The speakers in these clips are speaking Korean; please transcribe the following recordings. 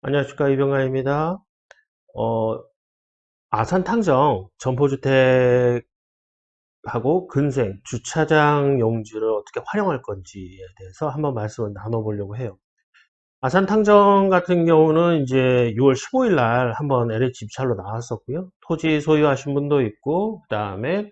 안녕하십니까, 이병관입니다. 어, 아산탕정 점포주택하고 근생, 주차장 용지를 어떻게 활용할 건지에 대해서 한번 말씀을 나눠보려고 해요. 아산탕정 같은 경우는 이제 6월 15일 날 한번 LH 입찰로 나왔었고요. 토지 소유하신 분도 있고, 그 다음에,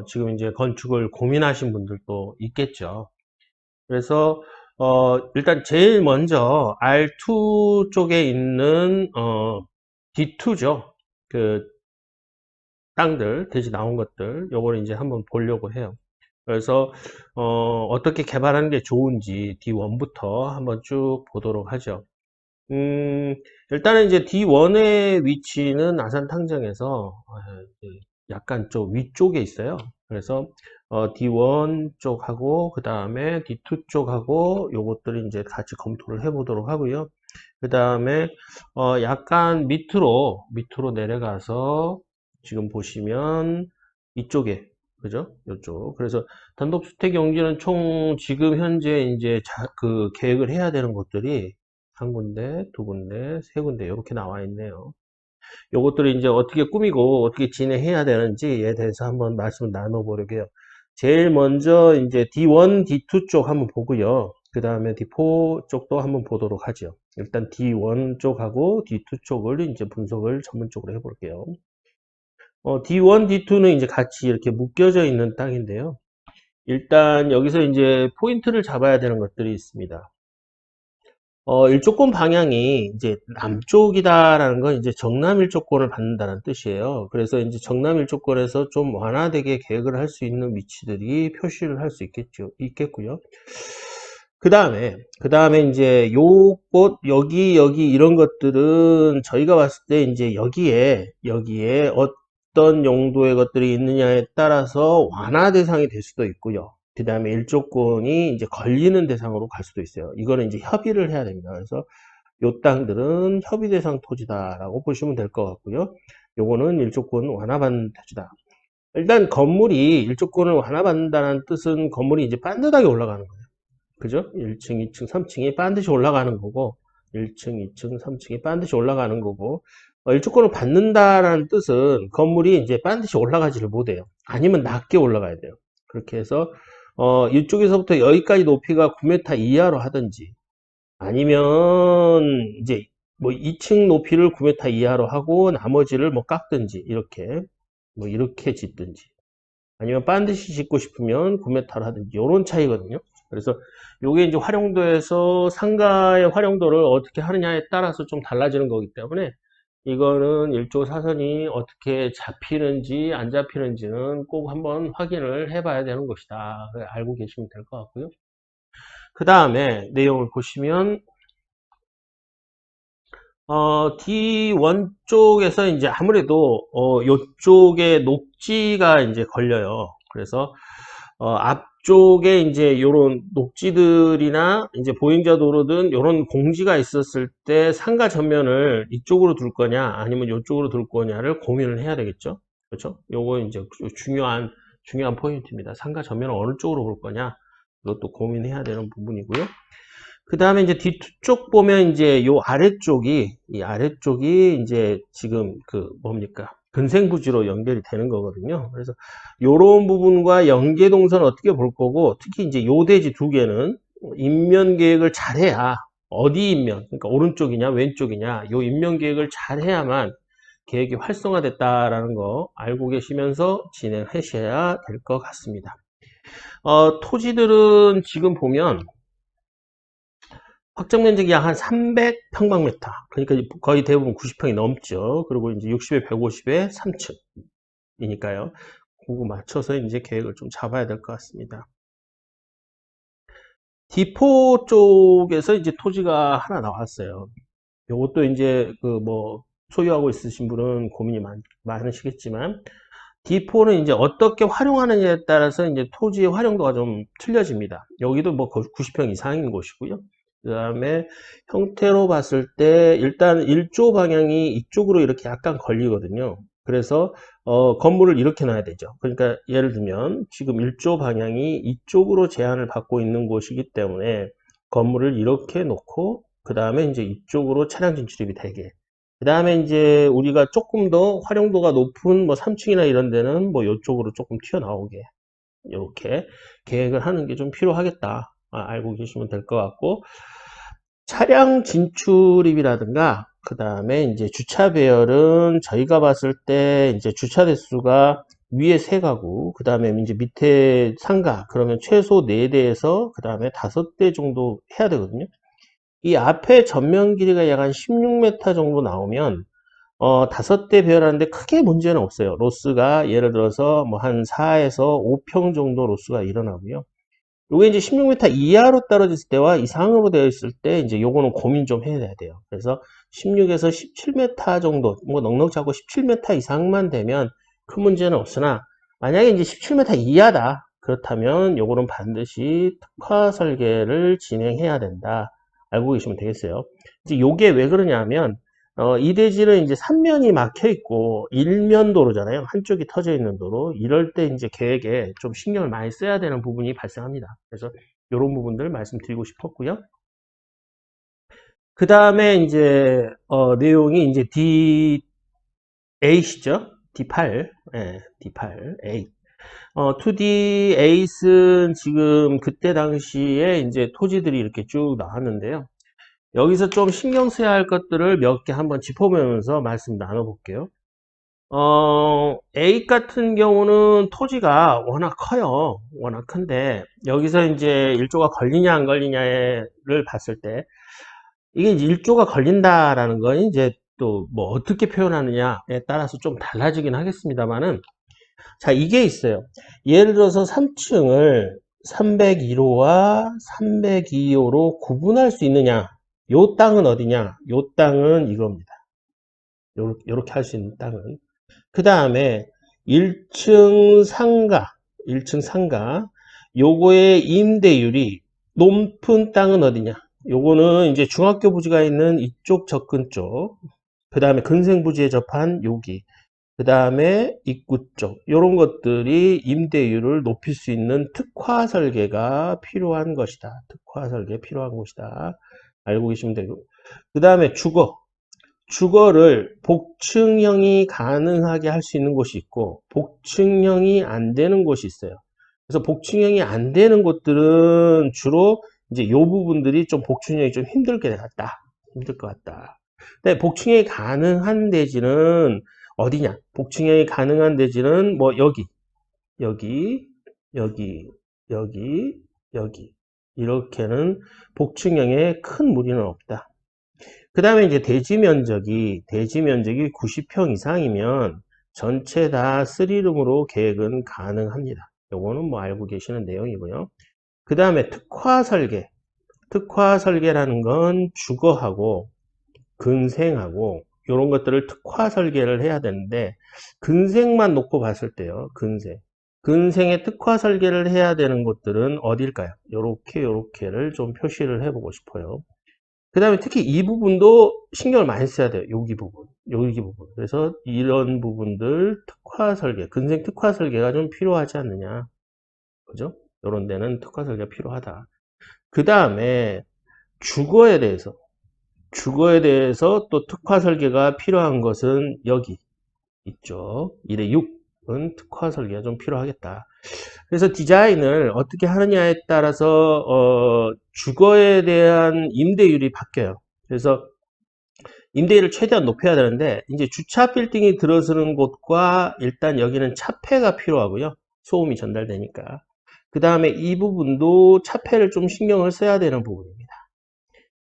지금 이제 건축을 고민하신 분들도 있겠죠. 그래서 일단 제일 먼저 R2 쪽에 있는 D2죠. 그 땅들, 대지 나온 것들, 요거를 이제 한번 보려고 해요. 그래서 어떻게 개발하는 게 좋은지 D1부터 한번 쭉 보도록 하죠. 일단은 이제 D1의 위치는 아산 탕정에서 약간 좀 위쪽에 있어요. 그래서 D1 쪽하고 그 다음에 D2 쪽하고 요것들을 이제 같이 검토를 해 보도록 하고요. 그 다음에 약간 밑으로 내려가서 지금 보시면 이쪽에 그죠? 이쪽. 그래서 단독주택 용지는 총 지금 현재 이제 그 계획을 해야 되는 곳들이 한 군데, 두 군데, 세 군데 이렇게 나와 있네요. 요것들을 이제 어떻게 꾸미고 어떻게 진행해야 되는지에 대해서 한번 말씀을 나눠보려고 해요. 제일 먼저 이제 D1, D2 쪽 한번 보고요. 그 다음에 D4 쪽도 한번 보도록 하죠. 일단 D1 쪽하고 D2 쪽을 이제 분석을 전문적으로 해볼게요. D1, D2는 이제 같이 이렇게 묶여져 있는 땅인데요. 일단 여기서 이제 포인트를 잡아야 되는 것들이 있습니다. 일조권 방향이 이제 남쪽이다라는 건 이제 정남 일조권을 받는다는 뜻이에요. 그래서 이제 정남 일조권에서 좀 완화되게 계획을 할 수 있는 위치들이 표시를 할 수 있겠고요. 그 다음에 이제 요곳, 여기 이런 것들은 저희가 봤을 때 이제 여기에 어떤 용도의 것들이 있느냐에 따라서 완화 대상이 될 수도 있고요. 그 다음에 일조권이 이제 걸리는 대상으로 갈 수도 있어요. 이거는 이제 협의를 해야 됩니다. 그래서 요 땅들은 협의 대상 토지다라고 보시면 될 것 같고요. 요거는 일조권 완화받는 토지다. 일단 건물이 일조권을 완화받는다는 뜻은 건물이 이제 반듯하게 올라가는 거예요. 그죠? 1층, 2층, 3층이 반드시 올라가는 거고 1층, 2층, 3층이 반드시 올라가는 거고 일조권을 받는다라는 뜻은 건물이 이제 반드시 올라가지를 못해요. 아니면 낮게 올라가야 돼요. 그렇게 해서 이쪽에서부터 여기까지 높이가 9m 이하로 하든지 아니면 이제 뭐 2층 높이를 9m 이하로 하고 나머지를 뭐 깎든지 이렇게 뭐 이렇게 짓든지 아니면 반드시 짓고 싶으면 9m를 하든지 이런 차이거든요. 그래서 요게 이제 활용도에서 상가의 활용도를 어떻게 하느냐에 따라서 좀 달라지는 거기 때문에 이거는 일조 사선이 어떻게 잡히는지 안 잡히는지는 꼭 한번 확인을 해 봐야 되는 것이다. 알고 계시면 될 것 같고요. 그 다음에 내용을 보시면 D1 쪽에서 이제 아무래도 요쪽에 녹지가 이제 걸려요. 그래서 앞쪽에 이제 요런 녹지들이나 이제 보행자 도로든 요런 공지가 있었을 때 상가 전면을 이쪽으로 둘 거냐 아니면 요쪽으로 둘 거냐를 고민을 해야 되겠죠. 그렇죠? 요거 이제 중요한 포인트입니다. 상가 전면을 어느 쪽으로 볼 거냐 이것도 고민해야 되는 부분이고요. 그 다음에 이제 D2 쪽 보면 이제 요 이 아래쪽이 이제 지금 그 뭡니까? 근생부지로 연결이 되는 거거든요. 그래서 요런 부분과 연계 동선 어떻게 볼 거고, 특히 이제 요 대지 두 개는 인면 계획을 잘해야, 어디 인면, 그러니까 오른쪽이냐, 왼쪽이냐, 요 인면 계획을 잘해야만 계획이 활성화됐다라는 거 알고 계시면서 진행하셔야 될 것 같습니다. 토지들은 지금 보면 확정 면적이 약 한 300평방미터. 그러니까 거의 대부분 90평이 넘죠. 그리고 이제 60에 150에 3층이니까요. 그거 맞춰서 이제 계획을 좀 잡아야 될 것 같습니다. D4 쪽에서 이제 토지가 하나 나왔어요. 이것도 이제 그 뭐 소유하고 있으신 분은 고민이 많으시겠지만 D4는 이제 어떻게 활용하느냐에 따라서 이제 토지의 활용도가 좀 틀려집니다. 여기도 뭐 90평 이상인 곳이고요. 그 다음에 형태로 봤을 때 일단 일조 방향이 이쪽으로 이렇게 약간 걸리거든요. 그래서 건물을 이렇게 놔야 되죠. 그러니까 예를 들면 지금 일조 방향이 이쪽으로 제한을 받고 있는 곳이기 때문에 건물을 이렇게 놓고 그 다음에 이제 이쪽으로 차량 진출입이 되게. 그 다음에 이제 우리가 조금 더 활용도가 높은 뭐 3층이나 이런 데는 뭐 이쪽으로 조금 튀어나오게. 이렇게 계획을 하는 게 좀 필요하겠다. 알고 계시면 될 것 같고, 차량 진출입이라든가, 그 다음에 이제 주차 배열은 저희가 봤을 때 이제 주차 대수가 위에 3가구, 그 다음에 이제 밑에 상가, 그러면 최소 4대에서 그 다음에 5대 정도 해야 되거든요. 이 앞에 전면 길이가 약 한 16m 정도 나오면 5대 배열하는데 크게 문제는 없어요. 로스가 예를 들어서 뭐 한 4에서 5평 정도 로스가 일어나고요. 요게 이제 16m 이하로 떨어졌을 때와 이상으로 되어 있을 때 이제 요거는 고민 좀 해야 돼요. 그래서 16에서 17m 정도, 뭐 넉넉 잡고 17m 이상만 되면 큰 문제는 없으나, 만약에 이제 17m 이하다. 그렇다면 요거는 반드시 특화 설계를 진행해야 된다. 알고 계시면 되겠어요. 이제 요게 왜 그러냐면 이 대지는 이제 3면이 막혀 있고 1면 도로잖아요. 한쪽이 터져 있는 도로. 이럴 때 이제 계획에 좀 신경을 많이 써야 되는 부분이 발생합니다. 그래서 이런 부분들 말씀드리고 싶었고요. 그 다음에 이제 내용이 이제 D8이죠. D8, 예, D8, 8. 2D 8은 지금 그때 당시에 이제 토지들이 이렇게 쭉 나왔는데요. 여기서 좀 신경 써야 할 것들을 몇 개 한번 짚어보면서 말씀 나눠볼게요. A 같은 경우는 토지가 워낙 커요. 워낙 큰데, 여기서 이제 일조가 걸리냐 안 걸리냐를 봤을 때, 이게 이제 일조가 걸린다라는 건 이제 또 뭐 어떻게 표현하느냐에 따라서 좀 달라지긴 하겠습니다만은, 자, 이게 있어요. 예를 들어서 3층을 301호와 302호로 구분할 수 있느냐. 요 땅은 어디냐? 요 땅은 이겁니다. 요렇게 할 수 있는 땅은. 그 다음에 1층 상가, 1층 상가. 요거의 임대율이 높은 땅은 어디냐? 요거는 이제 중학교 부지가 있는 이쪽 접근 쪽. 그 다음에 근생 부지에 접한 여기. 그 다음에 입구 쪽. 요런 것들이 임대율을 높일 수 있는 특화 설계가 필요한 것이다. 특화 설계 필요한 것이다. 알고 계시면 되고. 그 다음에 주거를 복층형이 가능하게 할 수 있는 곳이 있고 복층형이 안 되는 곳이 있어요. 그래서 복층형이 안 되는 곳들은 주로 이제 요 부분들이 좀 복층형이 좀 힘들 것 같다. 힘들 것 같다. 근데 복층형이 가능한 대지는 어디냐? 복층형이 가능한 대지는 뭐 여기, 여기, 여기, 여기, 여기. 이렇게는 복층형에 큰 무리는 없다. 그 다음에 이제 대지 면적이 90평 이상이면 전체 다 3룸으로 계획은 가능합니다. 요거는 뭐 알고 계시는 내용이고요. 그 다음에 특화 설계라는 건 주거하고 근생하고 이런 것들을 특화 설계를 해야 되는데, 근생만 놓고 봤을 때요. 근생의 특화 설계를 해야 되는 곳들은 어딜까요? 요렇게를 좀 표시를 해보고 싶어요. 그 다음에 특히 이 부분도 신경을 많이 써야 돼요. 여기 부분. 그래서 이런 부분들 특화 설계, 근생 특화 설계가 좀 필요하지 않느냐. 그죠? 이런 데는 특화 설계가 필요하다. 그 다음에 주거에 대해서 또 특화 설계가 필요한 것은 여기 있죠. 1의 6은 특화 설계가 좀 필요하겠다. 그래서 디자인을 어떻게 하느냐에 따라서 주거에 대한 임대율이 바뀌어요. 그래서 임대율을 최대한 높여야 되는데, 이제 주차 빌딩이 들어서는 곳과 일단 여기는 차폐가 필요하고요. 소음이 전달되니까. 그 다음에 이 부분도 차폐를 좀 신경을 써야 되는 부분입니다.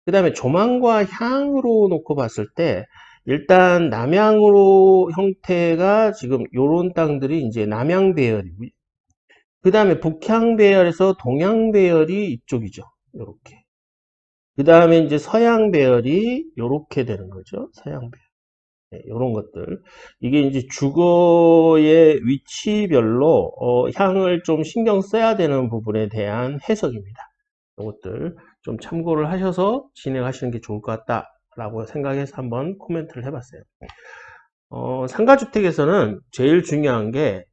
그 다음에 조망과 향으로 놓고 봤을 때, 일단 남향으로 형태가 지금 요런 땅들이 이제 남향 배열이고요. 그 다음에 북향 배열에서 동향 배열이 이쪽이죠. 요렇게. 그 다음에 이제 서양 배열이 요렇게 되는 거죠. 서양 배열. 네, 요런 것들. 이게 이제 주거의 위치별로 향을 좀 신경 써야 되는 부분에 대한 해석입니다. 이것들 좀 참고를 하셔서 진행하시는 게 좋을 것 같다라고 생각해서 한번 코멘트를 해봤어요. 상가주택에서는 제일 중요한 게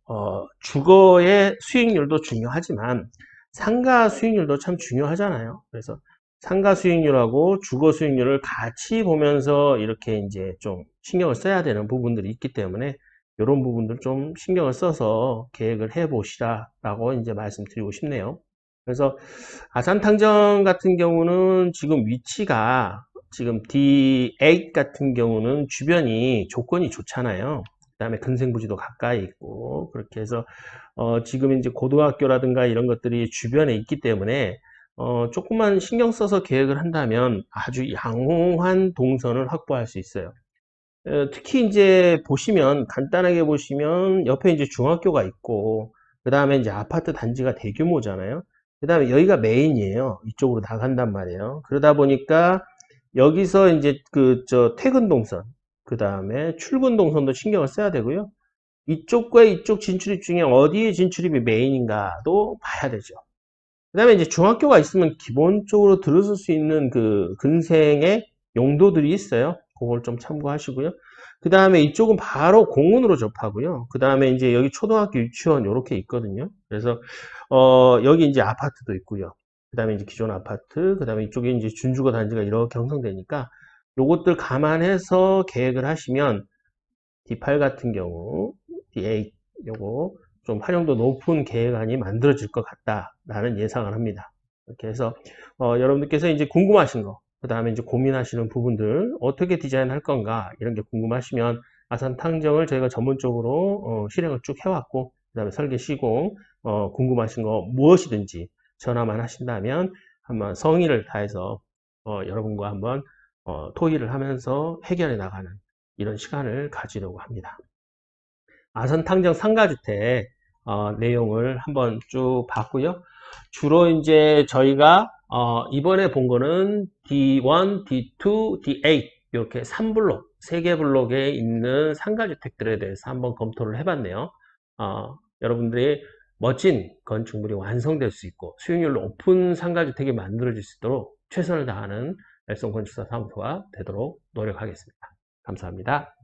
주거의 수익률도 중요하지만 상가 수익률도 참 중요하잖아요. 그래서 상가 수익률하고 주거 수익률을 같이 보면서 이렇게 이제 좀 신경을 써야 되는 부분들이 있기 때문에 이런 부분들 좀 신경을 써서 계획을 해 보시라라고 이제 말씀드리고 싶네요. 그래서 아산탕정 같은 경우는 지금 위치가 지금 D8 같은 경우는 주변이 조건이 좋잖아요. 그다음에 근생부지도 가까이 있고 그렇게 해서 지금 이제 고등학교라든가 이런 것들이 주변에 있기 때문에 조금만 신경 써서 계획을 한다면 아주 양호한 동선을 확보할 수 있어요. 특히 이제 보시면 간단하게 보시면 옆에 이제 중학교가 있고 그 다음에 이제 아파트 단지가 대규모잖아요. 그 다음에 여기가 메인이에요. 이쪽으로 나간단 말이에요. 그러다 보니까 여기서 이제 그 저 퇴근 동선, 그 다음에 출근 동선도 신경을 써야 되고요. 이쪽과 이쪽 진출입 중에 어디에 진출입이 메인인가도 봐야 되죠. 그 다음에 이제 중학교가 있으면 기본적으로 들어설 수 있는 그 근생의 용도들이 있어요. 그걸 좀 참고하시고요. 그 다음에 이쪽은 바로 공원으로 접하고요. 그 다음에 이제 여기 초등학교 유치원 이렇게 있거든요. 그래서 여기 이제 아파트도 있고요. 그 다음에 이제 기존 아파트, 그 다음에 이쪽에 이제 준주거 단지가 이렇게 형성되니까 요것들 감안해서 계획을 하시면 D8 같은 경우, D8 요거 좀 활용도 높은 계획안이 만들어질 것 같다라는 예상을 합니다. 이렇게 해서 여러분들께서 이제 궁금하신 거, 그 다음에 이제 고민하시는 부분들 어떻게 디자인할 건가 이런 게 궁금하시면 아산 탕정을 저희가 전문적으로 실행을 쭉 해왔고 그 다음에 설계 시공 궁금하신 거 무엇이든지 전화만 하신다면 한번 성의를 다해서 여러분과 한번 토의를 하면서 해결해 나가는 이런 시간을 가지려고 합니다. 아산탕정 상가주택 내용을 한번 쭉 봤고요. 주로 이제 저희가 이번에 본 거는 D1, D2, D8 이렇게 3블록, 3개 블록에 있는 상가주택들에 대해서 한번 검토를 해봤네요. 여러분들이 멋진 건축물이 완성될 수 있고 수익률 높은 상가주택이 만들어질 수 있도록 최선을 다하는 엘성건축사 사무소가 되도록 노력하겠습니다. 감사합니다.